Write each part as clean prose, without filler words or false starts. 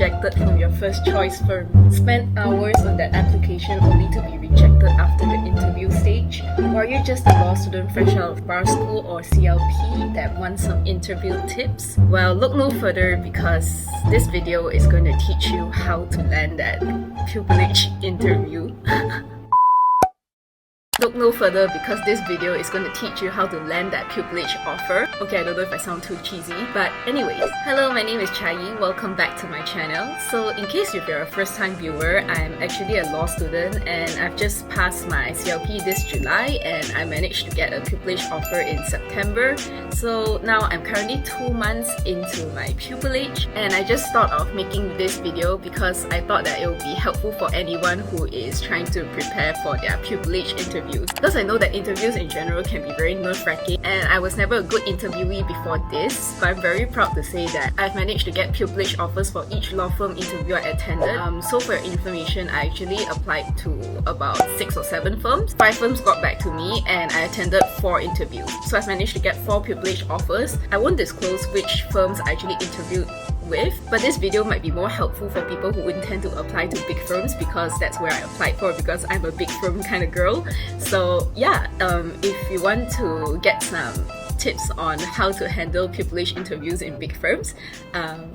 rejected from your first choice firm. Spend hours on that application only to be rejected after the interview stage? Or are you just a law student fresh out of bar school or CLP that wants some interview tips? Well, look no further because this video is going to teach you how to land that pupillage interview. Look no further because this video is going to teach you how to land that pupillage offer. Okay, I don't know if I sound too cheesy, but anyways. Hello, my name is Chai. Welcome back to my channel. So in case if you're a first-time viewer, I'm actually a law student and I've just passed my CLP this July and I managed to get a pupillage offer in September. So now I'm currently 2 months into my pupillage and I just thought of making this video because I thought that it would be helpful for anyone who is trying to prepare for their pupillage interview. Because I know that interviews in general can be very nerve-wracking and I was never a good interviewee before this, but I'm very proud to say that I've managed to get pupillage offers for each law firm interview I attended. So for your information, I actually applied to about 6 or 7 firms. 5 firms got back to me and I attended 4 interviews. So I've managed to get 4 pupillage offers. I won't disclose which firms I actually interviewed with, but this video might be more helpful for people who intend to apply to big firms because that's where I applied for because I'm a big firm kind of girl. So yeah, if you want to get some tips on how to handle pupillage interviews in big firms,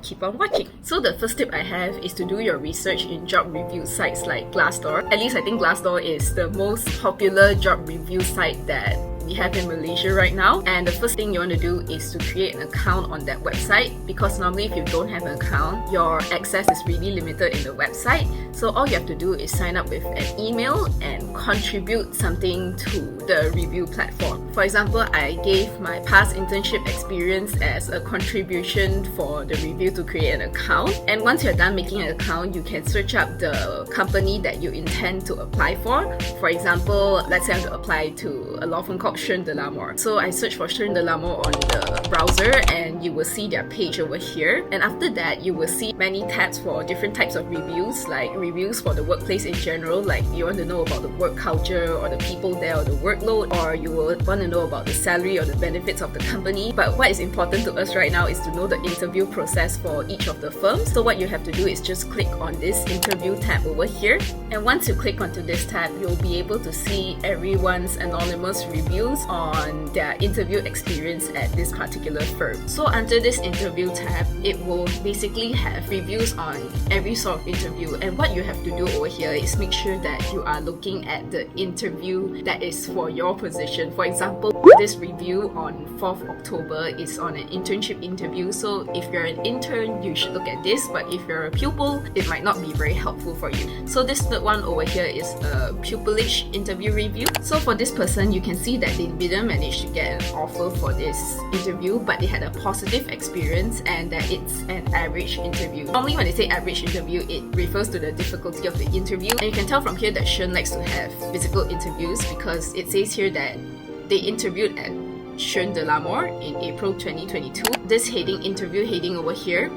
keep on watching. So the first tip I have is to do your research in job review sites like Glassdoor. At least I think Glassdoor is the most popular job review site that we have in Malaysia right now, and the first thing you want to do is to create an account on that website because normally if you don't have an account, your access is really limited in the website. So all you have to do is sign up with an email and contribute something to the review platform. For example, I gave my past internship experience as a contribution for the review to create an account, and once you're done making an account, you can search up the company that you intend to apply for. For example, let's say I want to apply to a law firm called lmao. So I searched for lmao on the browser and you will see their page over here, and after that you will see many tabs for different types of reviews, like reviews for the workplace in general, like you want to know about the work culture or the people there or the workload, or you will want to know about the salary or the benefits of the company. But what is important to us right now is to know the interview process for each of the firms. So what you have to do is just click on this interview tab over here, and once you click onto this tab, you'll be able to see everyone's anonymous reviews on their interview experience at this particular firm. So under this interview tab, it will basically have reviews on every sort of interview, and what you have to do over here is make sure that you are looking at the interview that is for your position. For example, this review on 4th October is on an internship interview, so if you're an intern, you should look at this, but if you're a pupil, it might not be very helpful for you. So this third one over here is a pupillage interview review. So for this person, you can see that they didn't manage to get an offer for this interview, but they had a positive experience and that it's an average interview. Normally when they say average interview, it refers to the difficulty of the interview, and you can tell from here that Shen likes to have physical interviews because it says here that they interviewed at lmao in April 2022. This interview heading over here,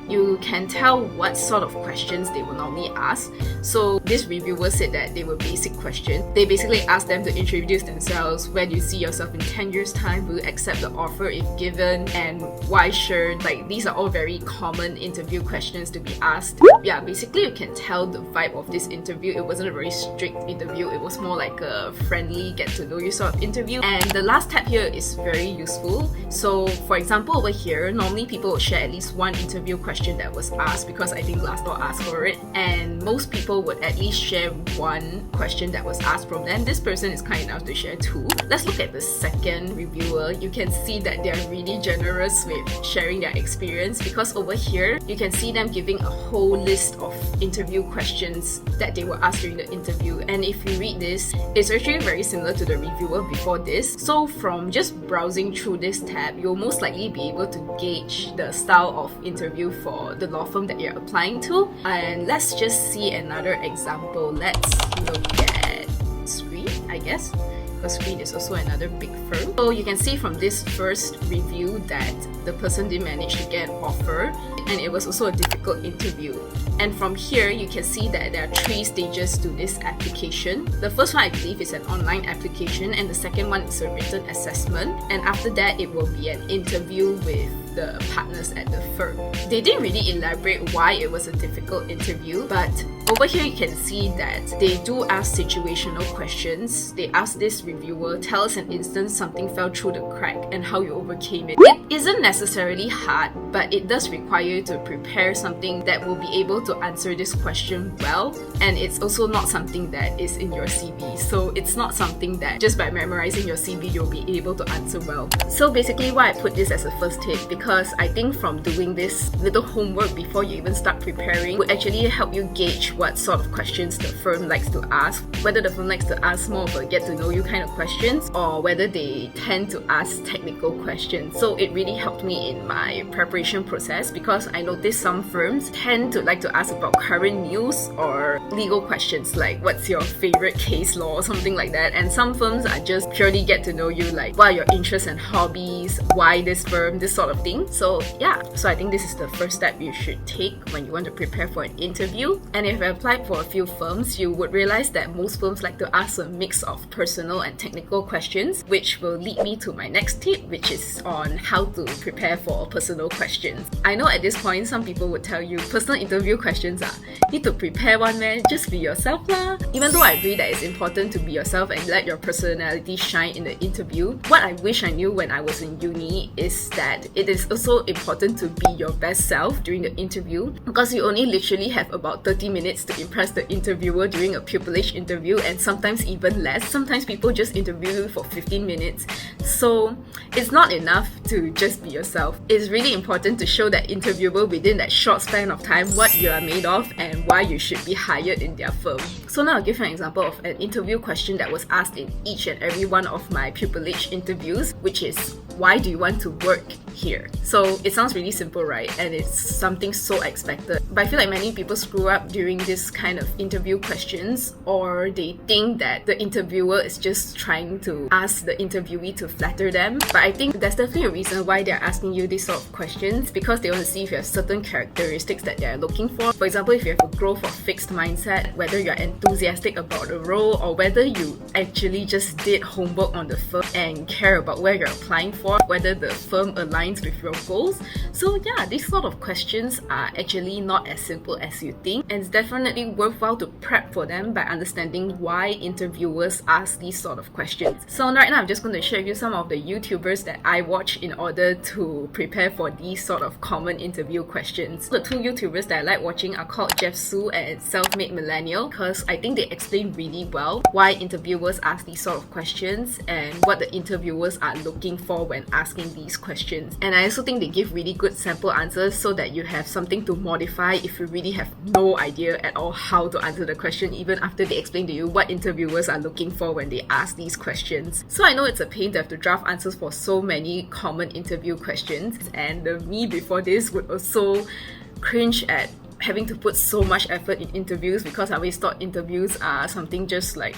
you can tell what sort of questions they will normally ask. So this reviewer said that they were basic questions. They basically asked them to introduce themselves. Where do you see yourself in 10 years time? Will you accept the offer if given? And why sure? Like, these are all very common interview questions to be asked. Yeah, basically you can tell the vibe of this interview. It wasn't a very strict interview. It was more like a friendly, get to know you sort of interview. And the last tab here is very useful. So for example, over here, normally people will share at least one interview question that was asked because I think Glassdoor asked for it, and most people would at least share one question that was asked from them. This person is kind enough to share 2. Let's look at the second reviewer. You can see that they are really generous with sharing their experience because over here you can see them giving a whole list of interview questions that they were asked during the interview, and if you read this, it's actually very similar to the reviewer before this. So from just browsing through this tab, you'll most likely be able to gauge the style of interview for the law firm that you're applying to. And let's just see another example. Let's look at Screen, I guess, because Screen is also another big firm. So you can see from this first review that the person didn't manage to get an offer, and it was also a difficult interview. And from here, you can see that there are 3 stages to this application. The first one, I believe, is an online application, and the second one is a written assessment. And after that, it will be an interview with the partners at the firm. They didn't really elaborate why it was a difficult interview, but over here you can see that they do ask situational questions. They ask this reviewer, tell us an instance something fell through the crack and how you overcame it. It isn't necessarily hard, but it does require you to prepare something that will be able to answer this question well, and it's also not something that is in your CV. So it's not something that just by memorizing your CV you'll be able to answer well. So basically why I put this as a first tip, because I think from doing this little homework before you even start preparing would actually help you gauge what sort of questions the firm likes to ask, whether the firm likes to ask more of a get to know you kind of questions or whether they tend to ask technical questions. So it really helped me in my preparation process, because I noticed some firms tend to like to ask about current news or legal questions like what's your favorite case law or something like that, and some firms are just purely get to know you, like what are your interests and hobbies, why this firm, this sort of thing. So yeah, so I think this is the first step you should take when you want to prepare for an interview. And if you applied for a few firms, you would realize that most firms like to ask a mix of personal and technical questions, which will lead me to my next tip, which is on how to prepare for personal questions. I know at this point some people would tell you personal interview questions are need to prepare one man, just be yourself lah. Even though I agree that it's important to be yourself and let your personality shine in the interview, what I wish I knew when I was in uni is that it is also important to be your best self during the interview, because you only literally have about 30 minutes to impress the interviewer during a pupillage interview, and sometimes even less. Sometimes people just interview you for 15 minutes. So it's not enough to just be yourself. It's really important to show that interviewer within that short span of time what you are made of and why you should be hired in their firm. So now I'll give you an example of an interview question that was asked in each and every one of my pupillage interviews, which is, why do you want to work here? So it sounds really simple, right? And it's something so expected. But I feel like many people screw up during this kind of interview questions, or they think that the interviewer is just trying to ask the interviewee to flatter them. But I think there's definitely a reason why they're asking you these sort of questions, because they want to see if you have certain characteristics that they're looking for. For example, if you have a growth or fixed mindset, whether you're enthusiastic about the role, or whether you actually just did homework on the firm and care about where you're applying for, whether the firm aligns with your goals. So yeah, these sort of questions are actually not as simple as you think, and it's definitely worthwhile to prep for them by understanding why interviewers ask these sort of questions. So right now I'm just going to share you some of the YouTubers that I watch in order to prepare for these sort of common interview questions. The two YouTubers that I like watching are called Jeff Su and Self-Made Millennial, because I think they explain really well why interviewers ask these sort of questions and what the interviewers are looking for when asking these questions. And I also think they give really good sample answers so that you have something to modify if you really have no idea at all how to answer the question, even after they explain to you what interviewers are looking for when they ask these questions. So I know it's a pain to have to draft answers for so many common interview questions, and me before this would also cringe at having to put so much effort in interviews, because I always thought interviews are something just like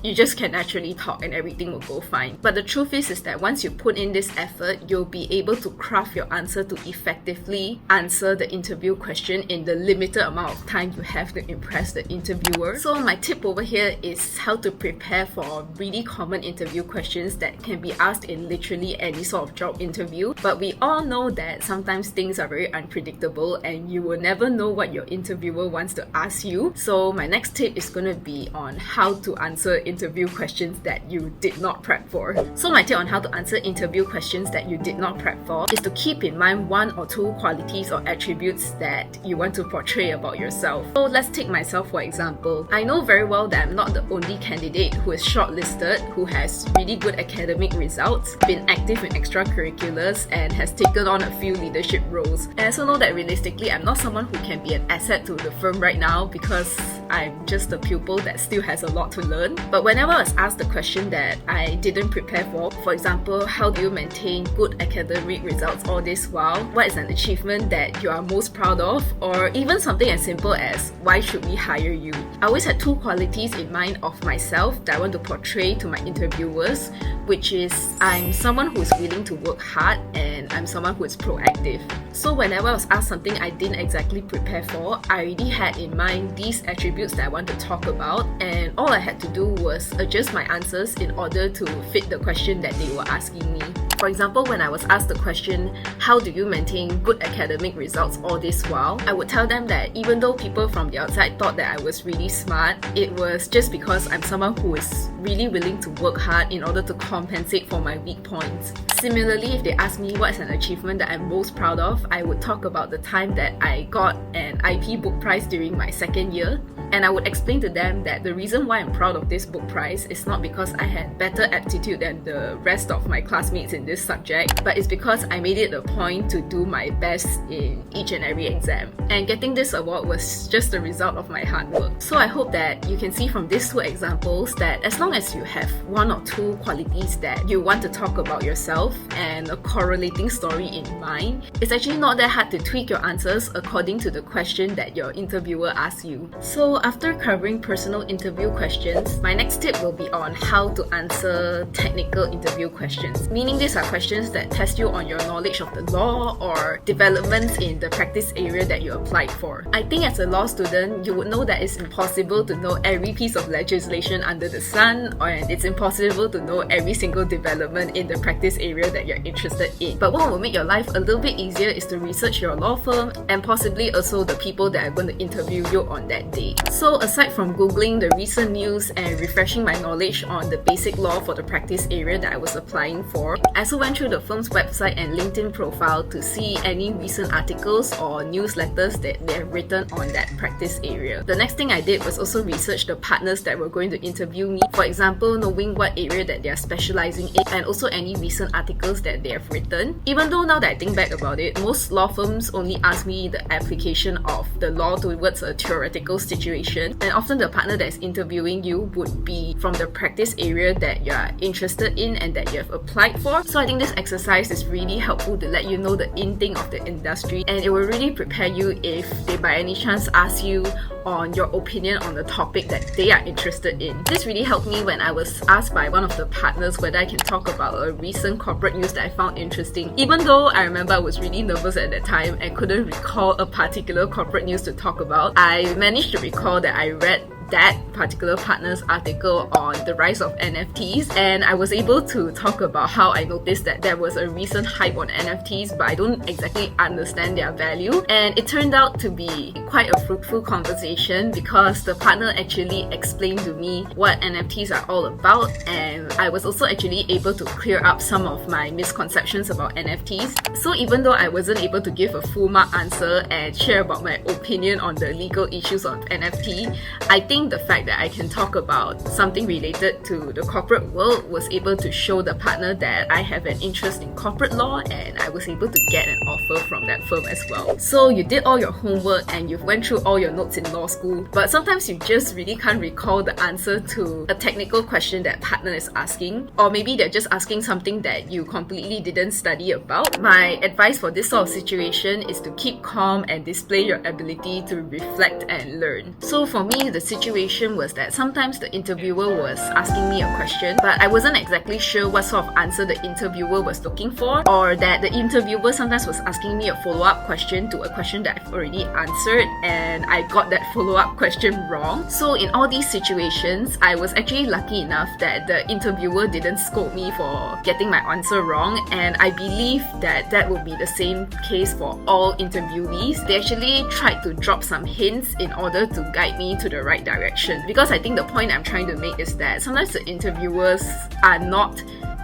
you just can naturally talk and everything will go fine. But the truth is that once you put in this effort, you'll be able to craft your answer to effectively answer the interview question in the limited amount of time you have to impress the interviewer. So my tip over here is how to prepare for really common interview questions that can be asked in literally any sort of job interview. But we all know that sometimes things are very unpredictable and you will never know what your interviewer wants to ask you. So my next tip is going to be on how to answer interview questions that you did not prep for. So my tip on how to answer interview questions that you did not prep for is to keep in mind one or two qualities or attributes that you want to portray about yourself. So let's take myself for example. I know very well that I'm not the only candidate who is shortlisted, who has really good academic results, been active in extracurriculars, and has taken on a few leadership roles. And I also know that realistically, I'm not someone who can be an asset to the firm right now because I'm just a pupil that still has a lot to learn. But whenever I was asked the question that I didn't prepare for example, how do you maintain good academic results all this while? What is an achievement that you are most proud of? Or even something as simple as, why should we hire you? I always had two qualities in mind of myself that I want to portray to my interviewers, which is I'm someone who is willing to work hard and I'm someone who is proactive. So whenever I was asked something I didn't exactly prepare for, I already had in mind these attributes that I want to talk about, and all I had to do was adjust my answers in order to fit the question that they were asking me. For example, when I was asked the question, how do you maintain good academic results all this while? I would tell them that even though people from the outside thought that I was really smart, it was just because I'm someone who is really willing to work hard in order to compensate for my weak points. Similarly, if they ask me what's an achievement that I'm most proud of, I would talk about the time that I got an IP book prize during my second year. And I would explain to them that the reason why I'm proud of this book prize is not because I had better aptitude than the rest of my classmates in this subject, but it's because I made it a point to do my best in each and every exam. And getting this award was just the result of my hard work. So I hope that you can see from these two examples that as long as you have one or two qualities that you want to talk about yourself and a correlating story in mind, it's actually not that hard to tweak your answers according to the question that your interviewer asks you. So after covering personal interview questions, my next tip will be on how to answer technical interview questions. Meaning these are questions that test you on your knowledge of the law or developments in the practice area that you applied for. I think as a law student, you would know that it's impossible to know every piece of legislation under the sun, and it's impossible to know every single development in the practice area that you're interested in. But what will make your life a little bit easier is to research your law firm and possibly also the people that are going to interview you on that day. So aside from Googling the recent news and refreshing my knowledge on the basic law for the practice area that I was applying for, I also went through the firm's website and LinkedIn profile to see any recent articles or newsletters that they have written on that practice area. The next thing I did was also research the partners that were going to interview me. For example, knowing what area that they are specializing in and also any recent articles that they have written. Even though now that I think back about it, most law firms only ask me the application of the law towards a theoretical situation, and often the partner that is interviewing you would be from the practice area that you are interested in and that you have applied for. So I think this exercise is really helpful to let you know the in thing of the industry, and it will really prepare you if they by any chance ask you on your opinion on the topic that they are interested in. This really helped me when I was asked by one of the partners whether I can talk about a recent corporate news that I found interesting. Even though I remember I was really nervous at that time and couldn't recall a particular corporate news to talk about, I managed to recall that I read that particular partner's article on the rise of NFTs, and I was able to talk about how I noticed that there was a recent hype on NFTs, but I don't exactly understand their value. And it turned out to be quite a fruitful conversation because the partner actually explained to me what NFTs are all about, and I was also actually able to clear up some of my misconceptions about NFTs. So even though I wasn't able to give a full mark answer and share about my opinion on the legal issues of NFT, I think the fact that I can talk about something related to the corporate world was able to show the partner that I have an interest in corporate law, and I was able to get an offer from that firm as well. So you did all your homework and you've went through all your notes in law school, but sometimes you just really can't recall the answer to a technical question that partner is asking, or maybe they're just asking something that you completely didn't study about. My advice for this sort of situation is to keep calm and display your ability to reflect and learn. So for me, the situation was that sometimes the interviewer was asking me a question, but I wasn't exactly sure what sort of answer the interviewer was looking for, or that the interviewer sometimes was asking me a follow-up question to a question that I've already answered and I got that follow-up question wrong. So in all these situations, I was actually lucky enough that the interviewer didn't scold me for getting my answer wrong, and I believe that that will be the same case for all interviewees. They actually tried to drop some hints in order to guide me to the right direction. Because I think the point I'm trying to make is that sometimes the interviewers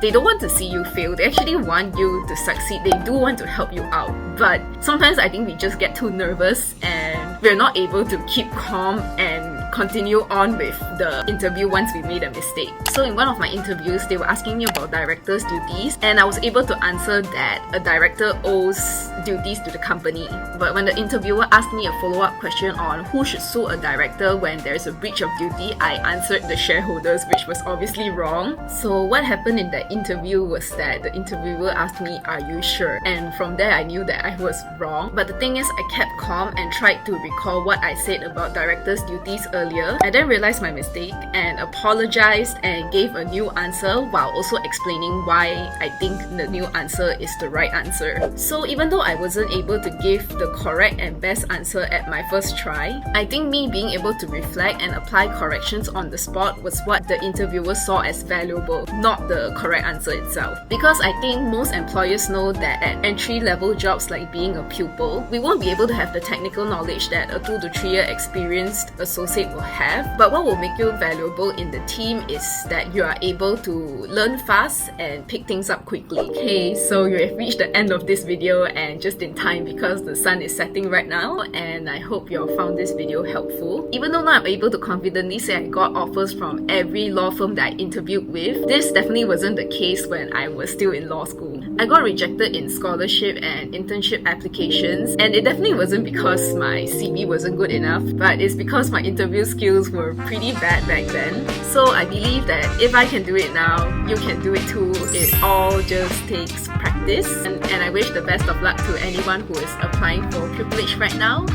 they don't want to see you fail. They actually want you to succeed. They do want to help you out. But sometimes I think we just get too nervous and we're not able to keep calm and continue on with the interview once we made a mistake. So in one of my interviews, they were asking me about director's duties, and I was able to answer that a director owes duties to the company. But when the interviewer asked me a follow-up question on who should sue a director when there's a breach of duty, I answered the shareholders, which was obviously wrong. So what happened in the interview was that the interviewer asked me, "Are you sure?" And from there I knew that I was wrong. But the thing is, I kept calm and tried to recall what I said about director's duties earlier earlier. I then realized my mistake and apologized and gave a new answer while also explaining why I think the new answer is the right answer. So even though I wasn't able to give the correct and best answer at my first try, I think me being able to reflect and apply corrections on the spot was what the interviewers saw as valuable, not the correct answer itself. Because I think most employers know that at entry-level jobs like being a pupil, we won't be able to have the technical knowledge that a 2 to 3 year experienced associate will have. But what will make you valuable in the team is that you are able to learn fast and pick things up quickly. Okay, so you have reached the end of this video, and just in time because the sun is setting right now, and I hope you all found this video helpful. Even though now I'm able to confidently say I got offers from every law firm that I interviewed with, this definitely wasn't the case when I was still in law school. I got rejected in scholarship and internship applications, and it definitely wasn't because my CV wasn't good enough, but it's because my interview skills were pretty bad back then. So I believe that if I can do it now, you can do it too. It all just takes practice, and I wish the best of luck to anyone who is applying for Pupillage right now.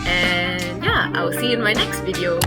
And yeah, I will see you in my next video.